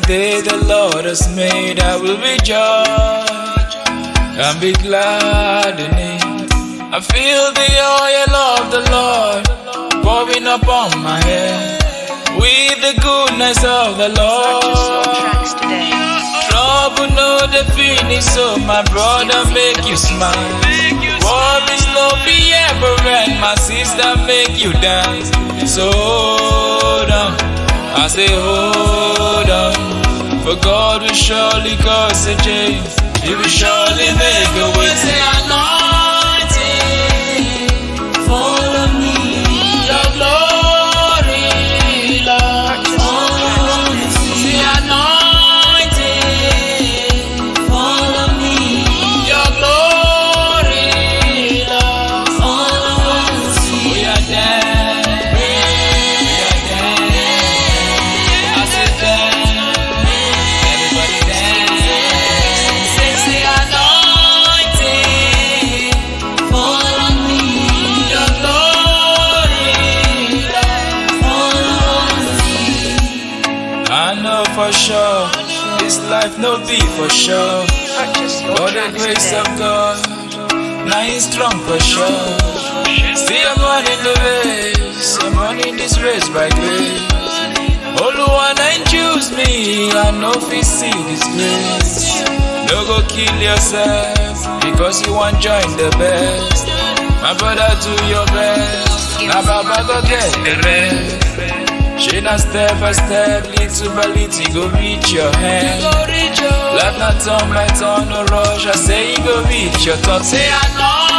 day the Lord has made, I will rejoice and be glad in it. I feel the oil of the Lord pouring upon my head with the goodness of the Lord. Trouble know the finish, so my brother make you smile. Worries no be ever end, my sister make you dance. So hold on, I say hold on, for God will surely cause a change. He will surely make a way. Say anointing, follow me, your glory, Lord. Say anointing, follow me, your glory, Lord. We are there, we are there. I said there, everybody there. Say anointing, follow me, your glory, Lord. I know for sure, this life no be for sure, but the grace of God, now is strong for sure. See I'm running the race, I'm running this race by grace. Only one ain't choose me, I know if you see this place. No go kill yourself, because you want join the best. My brother, do your best, now Baba go get the rest. She not step by step, little by little, go reach your hand. Life not turn by turn, no rush, I say you go reach your top. Say I know.